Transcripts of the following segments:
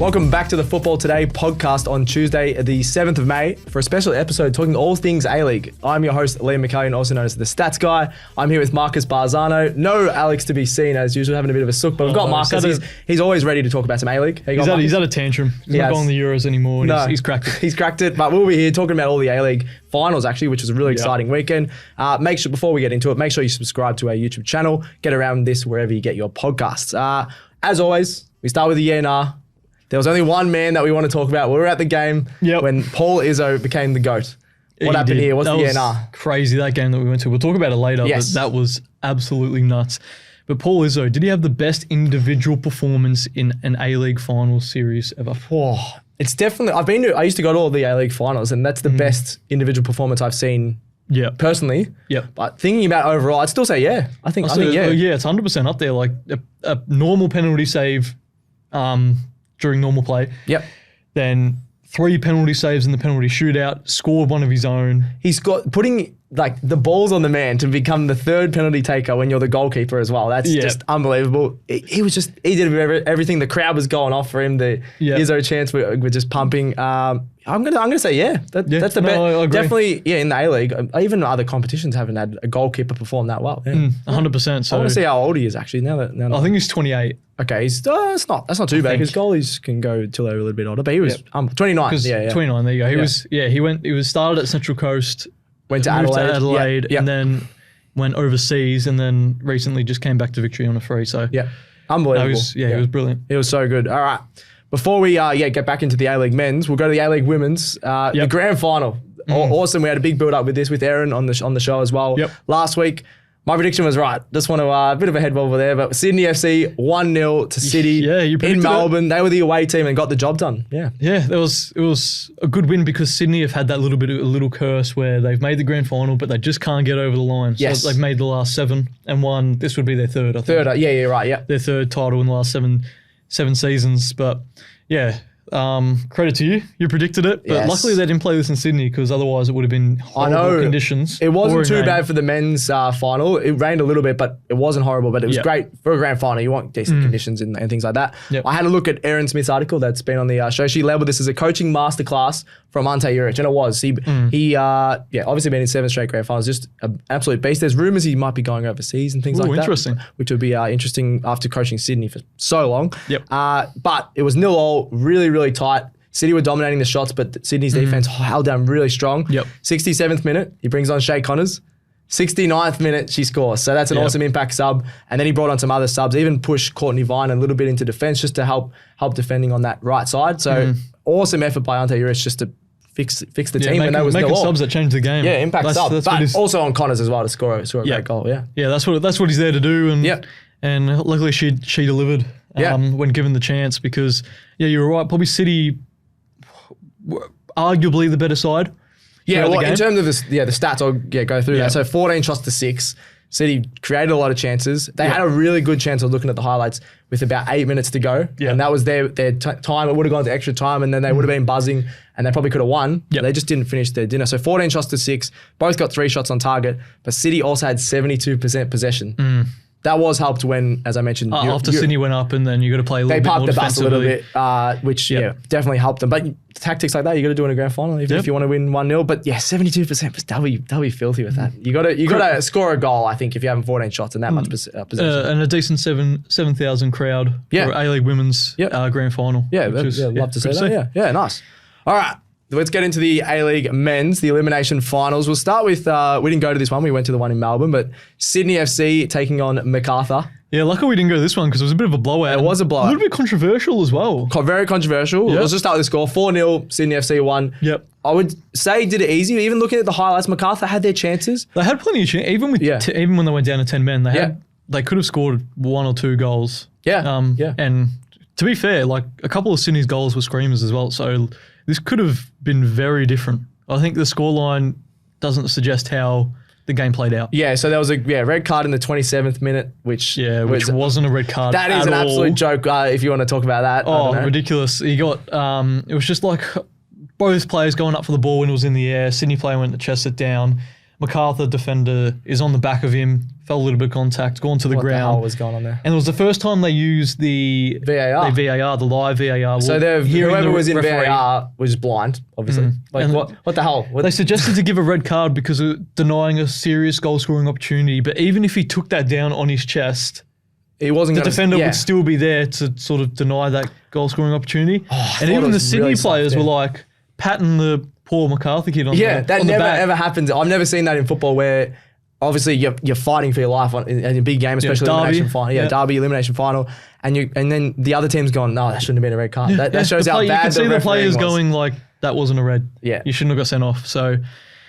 Welcome back to the Football Today podcast on Tuesday, the 7th of May, for a special episode talking all things A-League. I'm your host, Liam McAllion, also known as the Stats Guy. I'm here with Marcus Bazzano. No Alex to be seen, as usual, having a bit of a sook, but we've got Marcus. He's always ready to talk about some A-League. He's had a tantrum. He's not going the Euros anymore. No, he's cracked it. He's cracked it, but we'll be here talking about all the A-League finals, actually, which was a really exciting weekend. Make sure, before we get into it, make sure you subscribe to our YouTube channel. Get around this wherever you get your podcasts. As always, we start with the ENR. There was only one man that we want to talk about. We were at the game when Paul Izzo became the GOAT. What happened here? What's the ENR? Crazy, that game that we went to. We'll talk about it later, but that was absolutely nuts. But Paul Izzo, did he have the best individual performance in an A-League finals series ever? Oh, it's definitely, I used to go to all the A-League finals, and that's the best individual performance I've seen personally. But thinking about overall, I'd still say I think yeah, it's 100% up there. Like a normal penalty save during normal play. Then 3 penalty saves in the penalty shootout, scored one of his own. He's got putting like the balls on the man to become the third penalty taker when you're the goalkeeper as well. That's just unbelievable. He did everything. The crowd was going off for him. The Izzo chants were just pumping. I'm gonna say that's the best. Definitely in the A-League. Even other competitions haven't had a goalkeeper perform that well. 100%. So I want to see how old he is actually now. I think he's 28. Okay, that's not too bad because goalies can go till they're a little bit older. But he was 29. 29. There you go. He was started at Central Coast, went to Adelaide, and then went overseas, and then recently just came back to Victory on a free. So unbelievable. He was brilliant. It was so good. All right, before we get back into the A-League men's, we'll go to the A-League women's. The grand final. Awesome. We had a big build up with this with Aaron on the show as well last week. My prediction was right. Just want to a bit of a head wobble there, but Sydney FC 1-0 to City in Melbourne. They were the away team and got the job done. It was a good win because Sydney have had that little curse where they've made the grand final, but they just can't get over the line. So they've made the last 7 and won. This would be their third, I think. Their third title in the last seven seasons. But credit to you. You predicted it. But luckily they didn't play this in Sydney because otherwise it would have been horrible conditions. It wasn't too bad for the men's final. It rained a little bit, but it wasn't horrible. But it was great for a grand final. You want decent conditions and things like that. I had a look at Erin Smith's article that's been on the show. She labelled this as a coaching masterclass from Ante Juric, and it was. He obviously been in 7 straight grand finals, just an absolute beast. There's rumours he might be going overseas and things like that. Interesting. Which would be interesting after coaching Sydney for so long. But it was 0-0, really, really tight. City were dominating the shots, but Sydney's defense held down really strong. 67th minute, he brings on Shay Connors. 69th minute, she scores. So that's an awesome impact sub. And then he brought on some other subs, even pushed Courtney Vine a little bit into defense just to help defending on that right side. So awesome effort by Ante Juric just to fix the team. And that was making subs that changed the game. Impact sub. But also on Connors as well to score a great goal. That's what he's there to do. And luckily she delivered when given the chance because you were right. Probably City were arguably the better side. In terms of the stats, I'll go through that. So 14 shots to 6. City created a lot of chances. They had a really good chance of looking at the highlights with about 8 minutes to go. And that was their time. It would have gone to extra time and then they would have been buzzing and they probably could have won. They just didn't finish their dinner. So 14 shots to 6. Both got 3 shots on target. But City also had 72% possession. That was helped when, as I mentioned, after Sydney went up and then you got to play a little bit more defensively. They parked the bus a little bit, which definitely helped them. But tactics like that, you got to do in a grand final, even if you want to win 1-0. But 72%, that'll be filthy with that. You got to score a goal, I think, if you have 14 shots and that much possession. And a decent 7,000 crowd for A-League women's grand final. Love to see that. Yeah, nice. All right. Let's get into the A-League men's, the elimination finals. We'll start with, we didn't go to this one. We went to the one in Melbourne, but Sydney FC taking on Macarthur. Yeah, luckily we didn't go to this one because it was a bit of a blowout. It was a blowout. A little bit controversial as well. Very controversial. Let's just start with the score. 4-0, Sydney FC won. I would say did it easy. Even looking at the highlights, Macarthur had their chances. They had plenty of chances. Even when they went down to 10 men, they could have scored 1 or 2 goals. And to be fair, like a couple of Sydney's goals were screamers as well. So this could have been very different. I think the scoreline doesn't suggest how the game played out. So there was a red card in the 27th minute, which wasn't a red card. That is an absolute joke. If you want to talk about that, ridiculous. He got it was just like both players going up for the ball when it was in the air. Sydney player went to chest it down. Macarthur, defender, is on the back of him, felt a little bit of contact, gone to the ground. What the hell was going on there? And it was the first time they used the VAR, the live VAR. So whoever was in VAR was blind, obviously. What the hell? They suggested to give a red card because of denying a serious goal-scoring opportunity. But even if he took that down on his chest, it wasn't the defender would still be there to sort of deny that goal-scoring opportunity. And even the Sydney players were like patting the poor Macarthur kid on the back. That never ever happens. I've never seen that in football where obviously you're fighting for your life in a big game, especially elimination final. Derby elimination final, and then the other team's going, no, that shouldn't have been a red card. That shows how bad the refereeing was. You can see the players going like, that wasn't a red. Yeah, you shouldn't have got sent off. So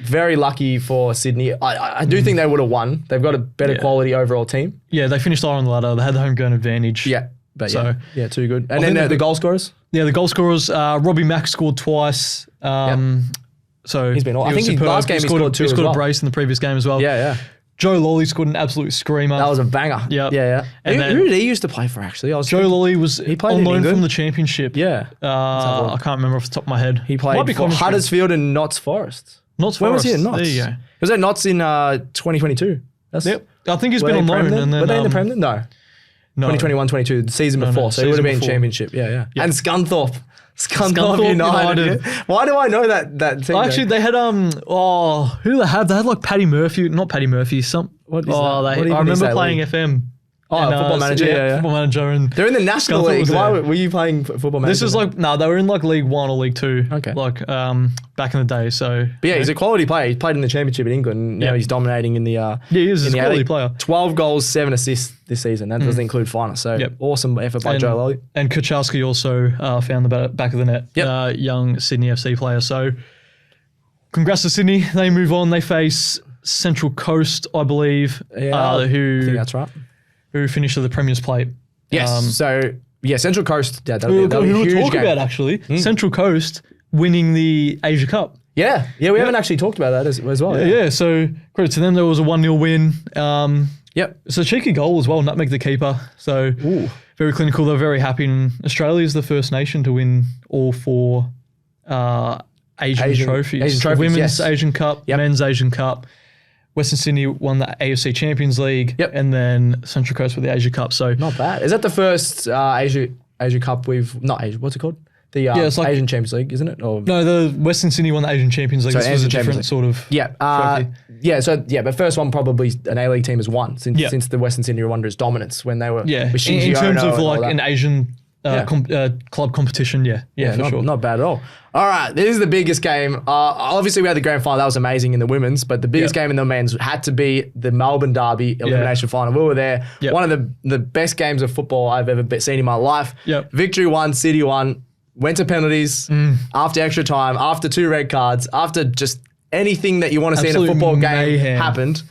very lucky for Sydney. I do think they would have won. They've got a better quality overall team. Yeah, they finished higher on the ladder. They had the home ground advantage. Yeah. But too good. And then the goal scorers? Yeah, the goal scorers, Robbie Mack scored twice. So he's been I think last game he scored two. He scored a brace in the previous game as well. Yeah. Joe Lolly scored an absolute screamer. That was a banger. Yeah. And who did he used to play for, actually? Joe Lolly he played on loan from the Championship. Yeah. I can't remember off the top of my head. He played for Huddersfield and Notts Forest. When was he at Notts? There you go. Was that Notts in 2022? Yep. I think he's been on loan. And then, were they in the Prem then? No. 2021-22, the season before. So he would have been Championship. Yeah. And Scunthorpe United. Why do I know that team? Actually, they had who do they have? They had like Paddy Murphy, not Paddy Murphy. What is that? I remember playing FM. Football Manager. Football Manager. And they're in the National League. Why were you playing Football Manager? This is they were in like League 1 or League 2. Okay. Like back in the day. So he's a quality player. He played in the Championship in England. Now he's dominating in the he is a quality player. 12 goals, 7 assists this season. That doesn't include finals. So awesome effort by Joe Lolly. And Kucharski also found the back of the net. Young Sydney FC player. So congrats to Sydney. They move on. They face Central Coast, I believe. I think that's right. Who finished at the Premier's Plate. Yes. Central Coast. Yeah, that'll be a huge we'll talk game. about actually. Central Coast winning the Asia Cup. Yeah. We haven't actually talked about that as well. Yeah. So credit to them. There was a 1-0 win. It's a cheeky goal as well. Nutmeg the keeper. So very clinical. They're very happy. And Australia is the first nation to win all 4 Asian trophies. Women's Asian Cup, Men's Asian Cup. Western Sydney won the AFC Champions League, and then Central Coast with the Asia Cup. So not bad. Is that the first Asia Cup what's it called? The Asian Champions League, isn't it? Or no, the Western Sydney won the Asian Champions League. So this was a different sort of trophy. But first one probably an A-League team has won since the Western Sydney Wanderers' dominance when they were with in terms of like an Asian club competition. For sure. Not bad at all. All right, this is the biggest game. Obviously, we had the grand final. That was amazing in the women's, but the biggest game in the men's had to be the Melbourne Derby elimination final. We were there. One of the best games of football I've ever seen in my life. Victory won, City won, went to penalties after extra time, after 2 red cards, after just anything that you want to see in a football game happened.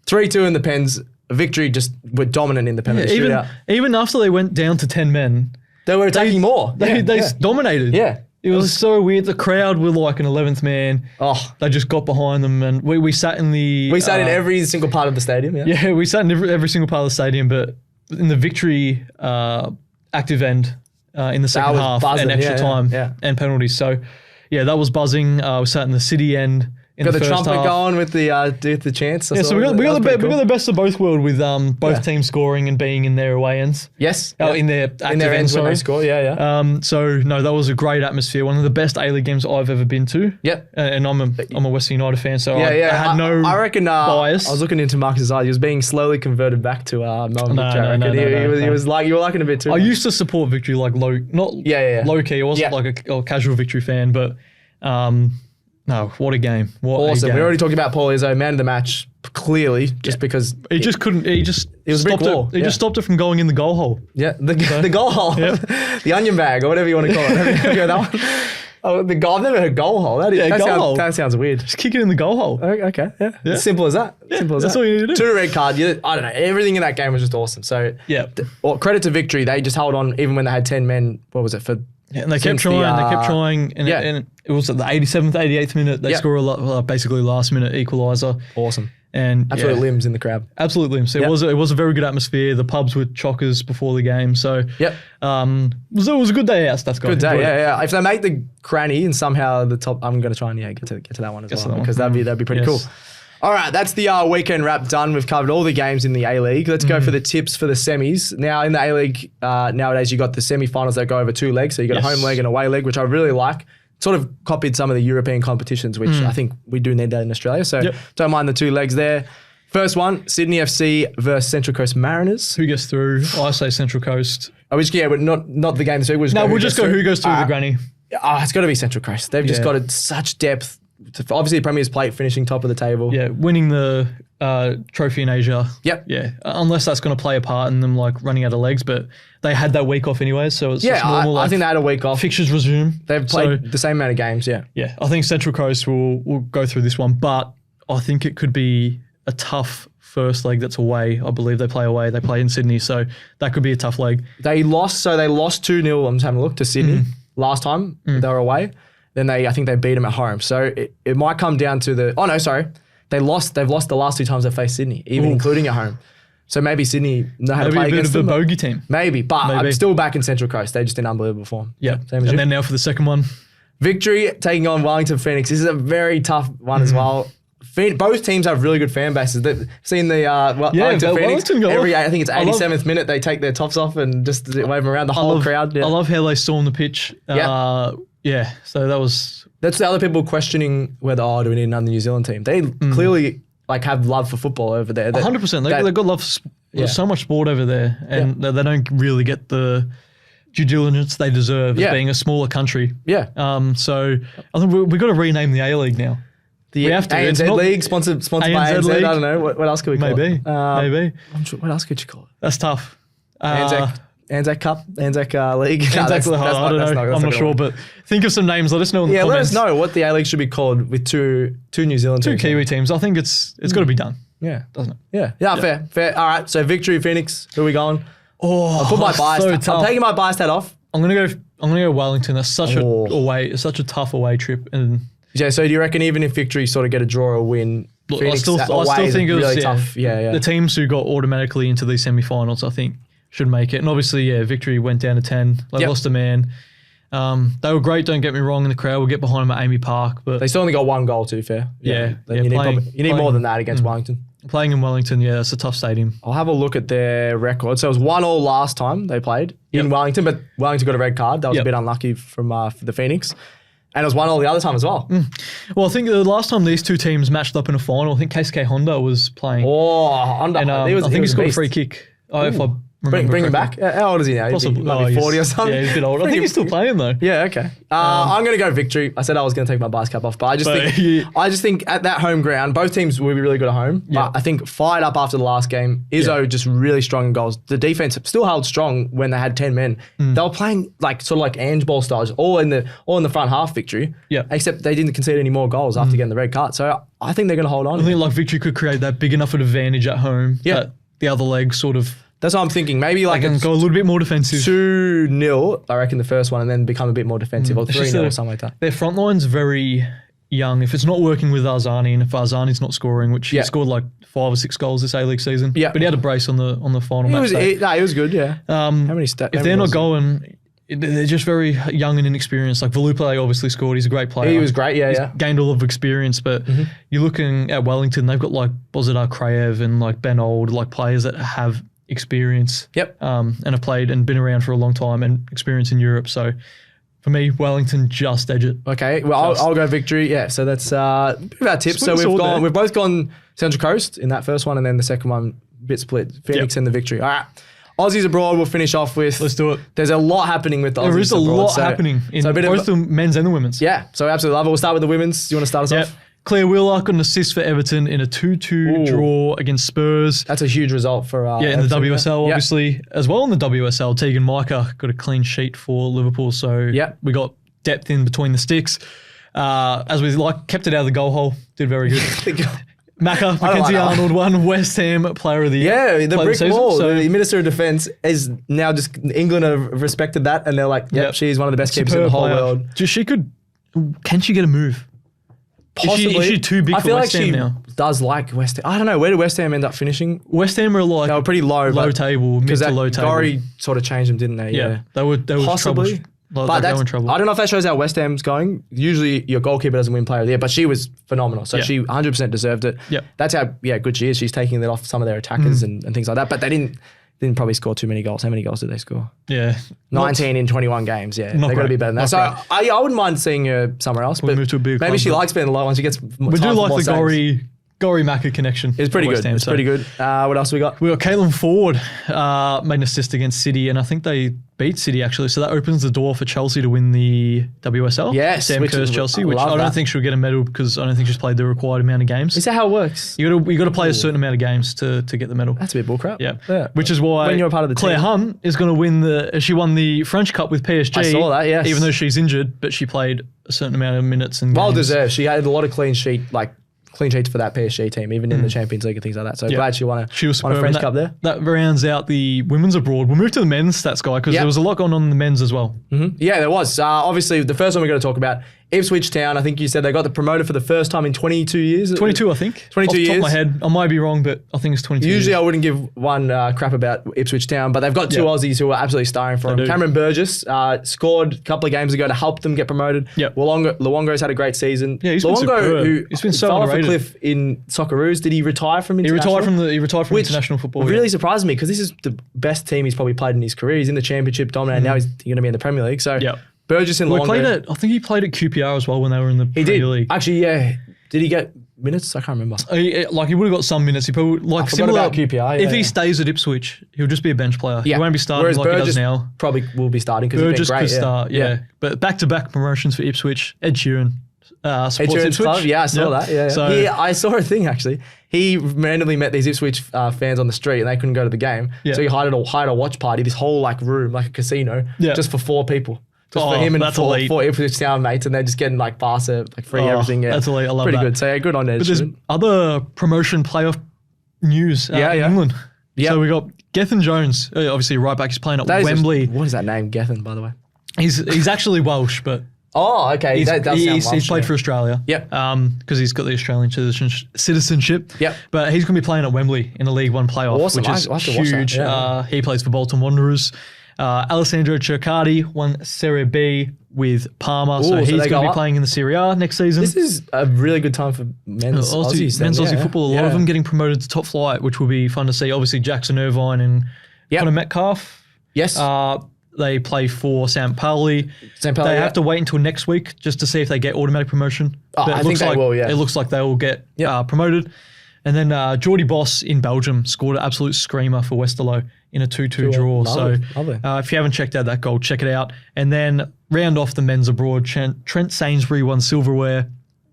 3-2 in the pens. Victory just were dominant in the penalty shootout. Even after they went down to 10 men, they were attacking more. They dominated. Yeah. It was so weird. The crowd were like an 11th man. They just got behind them, and we sat in the... We sat in every single part of the stadium, Yeah, we sat in every single part of the stadium, but in the victory active end in the second half buzzing, and extra time and penalties. So, that was buzzing. We sat in the City end. Got the trumpet going with the chants. So we got the best of both worlds with both teams scoring and being in their away ends. Yes. In their active ends when they score. So no, that was a great atmosphere. One of the best A-League games I've ever been to. Yep. And I'm a Western United fan, so I had no I reckon bias. I was looking into Marcus's eyes. He was being slowly converted back to Melbourne Victory. He was like, you were liking a bit too. I used to support Victory like low key. I wasn't like a casual Victory fan, but. No, what a game. Awesome. We already talked about Paul Izzo, man of the match, clearly, just because... He just couldn't... It was stopped it. He just stopped it from going in the goal hole. Yeah, the goal hole. The onion bag, or whatever you want to call it. Have you heard that one? Oh, I've never heard goal hole. That sounds weird. Just kick it in the goal hole. Okay, yeah. Simple as that. That's all you need to do. 2 red card. I don't know. Everything in that game was just awesome. So, credit to Victory. They just held on even when they had 10 men. What was it for... Yeah, and they kept trying, and it was at the 87th, 88th minute. They score basically last minute equaliser. Awesome. And absolute limbs in the crowd. Absolute limbs. It was a very good atmosphere. The pubs were chockers before the game. So it was a good day out, Stats Guy. Good day, yeah. If they make the cranny and somehow the top, I'm going to try and get to that one as well, because that'd be pretty cool. All right, that's the weekend wrap done. We've covered all the games in the A-League. Let's go for the tips for the semis. Now, in the A-League, nowadays, you got the semi-finals that go over 2 legs. So you got a home leg and away leg, which I really like. Sort of copied some of the European competitions, which I think we do need that in Australia. So don't mind the 2 legs there. First one, Sydney FC versus Central Coast Mariners. Who gets through? I say Central Coast. But not the game this week. We'll just go who goes through the granny. It's got to be Central Coast. They've just got such depth. Obviously, the Premier's Plate finishing top of the table. Yeah, winning the trophy in Asia. Yep. Yeah, unless that's going to play a part in them like running out of legs, but they had that week off anyway, so it's just normal. I think they had a week off. Fixtures resume. They've played the same amount of games. Yeah. Yeah, I think Central Coast will go through this one, but I think it could be a tough first leg that's away. I believe they play away. They play in Sydney, so that could be a tough leg. They lost 2-0. I'm just having a look to Sydney last time they were away. Then I think they beat them at home. So it might come down to They've lost the last 2 times they faced Sydney, even including at home. So maybe Sydney know how to play against them. Maybe a bit of a bogey team. Maybe, but I'm still back in Central Coast. They're just in unbelievable form. Yeah. Same as you. Then now for the second one. Victory taking on Wellington Phoenix. This is a very tough one as well. Both teams have really good fan bases. They've seen the Wellington Phoenix. I think it's 87th minute, they take their tops off and just wave them around the whole crowd. Yeah. I love how they storm the pitch. So that was... That's the other people questioning whether, do we need another New Zealand team? They clearly have love for football over there. 100%. They've got love for so much sport over there, and they don't really get the due diligence they deserve as being a smaller country. Yeah. So I think we've got to rename the A-League now. We have to. ANZ League, sponsored by ANZ. League. I don't know. What else could we call it? Maybe. I'm sure, what else could you call it? That's tough. Anzac Cup, Anzac League. I don't know. I'm not sure, but think of some names. Let us know in the comments. Let us know what the A-League should be called with two New Zealand teams. 2 Kiwi teams. I think it's got to be done. Yeah. Doesn't it? Yeah, fair. All right, so Victory Phoenix. Who are we going? I'll put my bias. I'm taking my bias hat off. I'm gonna go Wellington. That's such a tough away trip. And yeah, so do you reckon even if Victory sort of get a draw or win, Phoenix I still think it was really tough. Yeah. The teams who got automatically into these semi-finals, I think, should make it. And obviously, Victory went down to 10. They lost a man. They were great, don't get me wrong, in the crowd. We'll get behind them at Amy Park. But they still only got 1 goal, to be fair. Yeah. You need more than that against Wellington. Playing in Wellington, that's a tough stadium. I'll have a look at their record. So it was 1-1 last time they played in Wellington, but Wellington got a red card. That was a bit unlucky for the Phoenix. And it was 1-1 the other time as well. Well, I think the last time these 2 teams matched up in a final, I think KSK Honda was playing. Honda. And I think he scored a free kick. If I Bring him back. How old is he now? Possibly. Maybe 40 or something? Yeah, he's a bit old. I think he's still playing though. Yeah, okay. I'm going to go Victory. I said I was going to take my bias cap off, but I just think at that home ground, both teams will be really good at home. Yeah. But I think fired up after the last game. Izzo just really strong in goals. The defense still held strong when they had 10 men. They were playing sort of Ange ball styles, all in the front half Victory. Yeah. Except they didn't concede any more goals after getting the red card. So I think they're going to hold on. I think Victory could create that big enough advantage at home. Yeah. That the other leg sort of. That's what I'm thinking. Maybe go a little bit more defensive. 2-0, I reckon, the first one, and then become a bit more defensive, or 3-0 or something like that. Their front line's very young. If it's not working with Arzani, and if Arzani's not scoring, which he scored 5 or 6 goals this A-League season, but he had a brace on the final match. He was good, yeah. How many stats? If they're not going, they're just very young and inexperienced. Velupe obviously scored. He's a great player. He was great, He's gained a lot of experience, but you're looking at Wellington, they've got Bozidar Krayev and Ben Old, players that have experience and have played and been around for a long time and experience in Europe. So for me, Wellington just edge it. Okay, well, I'll go Victory. Yeah, so that's our tips. So we've both gone Central Coast in that first one, and then the second one, bit split, Phoenix and the Victory. All right. Aussies Abroad, we'll finish off with. Let's do it. There's a lot happening with the Aussies Abroad. There is a lot happening in both the men's and the women's. Yeah, so absolutely love it. We'll start with the women's. Do you want to start us off? Claire Wheeler got an assist for Everton in a 2-2 draw against Spurs. That's a huge result for in Everton, the WSL, obviously. As well in the WSL, Tegan Micah got a clean sheet for Liverpool. So we got depth in between the sticks. As we kept it out of the goal hole. Did very good. Mackenzie Arnold won West Ham Player of the Year. Yeah, the brick wall. So the Minister of Defence is now just England have respected that, and they're like, she's one of the best keepers in the whole world. Can she get a move? Possibly. Is she too big for West Ham now? I feel like she does like West Ham. I don't know. Where did West Ham end up finishing? West Ham are they were pretty low table, mid to low table. Gorry sort of changed them, didn't they? Yeah. They were possibly. But they're in trouble. I don't know if that shows how West Ham's going. Usually your goalkeeper doesn't win player of the year, but she was phenomenal. So she 100% deserved it. Yep. That's how good she is. She's taking that off some of their attackers and things like that. But they didn't probably score too many goals. How many goals did they score? Yeah. 19 in 21 games. Yeah. They've got to be better than that. So I wouldn't mind seeing her somewhere else. But move to a bigger maybe club, she likes being low once she gets we do like the Gorry Macca connection. It's pretty good. It's pretty good. What else we got? We got Caitlin Ford made an assist against City, and I think they beat City actually. So that opens the door for Chelsea to win the WSL. Yes, Sam Kerr's Chelsea, which I don't think she'll get a medal because I don't think she's played the required amount of games. Is that how it works? You got to play a certain amount of games to get the medal. That's a bit bullcrap. Yeah. Which is why when you're a part of the Claire team. Hunt is going to win she won the French Cup with PSG. I saw that. Yes. Even though she's injured, but she played a certain amount of minutes and well games. deserved. She had a lot of clean sheets for that PSG team, even in the Champions League and things like that. So glad she won a French Cup there. That rounds out the women's abroad. We'll move to the men's stats guy because there was a lot going on in the men's as well. Mm-hmm. Yeah, there was. Obviously, the first one we're going to talk about, Ipswich Town. I think you said they got the promoter for the first time in 22 years. 22, I think. 22 years. Off the top of my head. I might be wrong, but I think it's 22 Usually years. I wouldn't give one crap about Ipswich Town, but they've got two Aussies who are absolutely starring for them. Cameron Burgess scored a couple of games ago to help them get promoted. Yep. Luongo's had a great season. Yeah, he's been superb. He's been so fell off a underrated. cliff in Socceroos. Did he retire from international? He retired from international football. Really surprised me because this is the best team he's probably played in his career. He's in the Championship, dominating. Now he's going to be in the Premier League. So Burgess and Luongo. I think he played at QPR as well when they were in the Premier League. Actually, yeah. Did he get minutes? I can't remember. He would have got some minutes. He probably I forgot about QPR. If he stays at Ipswich, he'll just be a bench player. Yeah. He won't be starting Whereas like Burgess he does now. Probably will be starting because he's been great. Could start. Yeah. But back-to-back promotions for Ipswich. Ed Sheeran. Supports Ipswich. Club? Yeah, I saw that. Yeah. So I saw a thing actually. He randomly met these Ipswich fans on the street and they couldn't go to the game. Yeah. So he hired a watch party, this whole room, like a casino, just for 4 people. Just for him and four Ipswich Town mates, and they're just getting pasta, free everything. Yeah. That's elite. I love Pretty that. good. So yeah, good on Ed. But there's other promotion playoff news in England. Yeah. So we got Gethin Jones, obviously right back. He's playing at Wembley. What is that name, Gethin, by the way? He's actually Welsh, but okay. He's played for Australia. Yep. Because he's got the Australian citizenship. Yep. But he's going to be playing at Wembley in the League One playoff, awesome. Which is huge. Yeah. He plays for Bolton Wanderers. Alessandro Cercati won Serie B with Parma, so he's going to be playing in the Serie A next season. This is a really good time for men's Aussie football. A lot of them getting promoted to top flight, which will be fun to see. Obviously, Jackson Irvine and Connor Metcalf. Yes. They play for St. Pauli. They have to wait until next week just to see if they get automatic promotion. I think they will, yeah. It looks like they will get promoted. And then Geordie Boss in Belgium scored an absolute screamer for Westerlo in a 2-2 draw. Lovely. If you haven't checked out that goal, check it out. And then round off the men's abroad, Trent Sainsbury won silverware,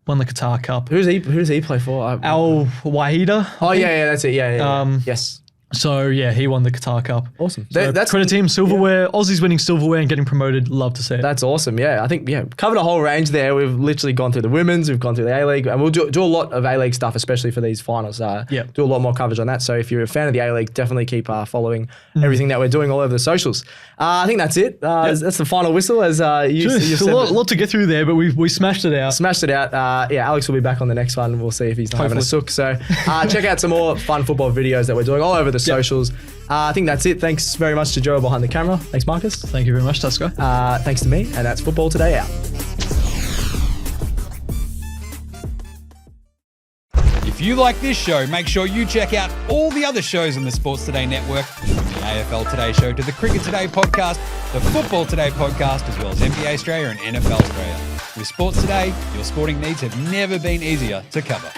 won the Qatar Cup. Who does he play for? Al Wahida. Oh, yeah, that's it. Yeah. Yes. So, yeah, he won the Qatar Cup. Awesome. So that's credit team, silverware. Aussies winning silverware and getting promoted. Love to see it. That's awesome. Yeah, I think, covered a whole range there. We've literally gone through the women's, we've gone through the A-League, and we'll do a lot of A-League stuff, especially for these finals. Do a lot more coverage on that. So if you're a fan of the A-League, definitely keep following everything that we're doing all over the socials. I think that's it. That's the final whistle, as you said. A lot to get through there, but we smashed it out. Alex will be back on the next one. We'll see if he's not having a sook. So check out some more fun football videos that we're doing all over the socials. I think that's it. Thanks very much to Joe behind the camera. Thanks, Marcus. Thank you very much, Stats Guy. Thanks to me, and that's Football Today out. If you like this show, make sure you check out all the other shows on the Sports Today network, from the AFL Today show to the Cricket Today podcast, the Football Today podcast, as well as NBA Australia and NFL Australia. With Sports Today, your sporting needs have never been easier to cover.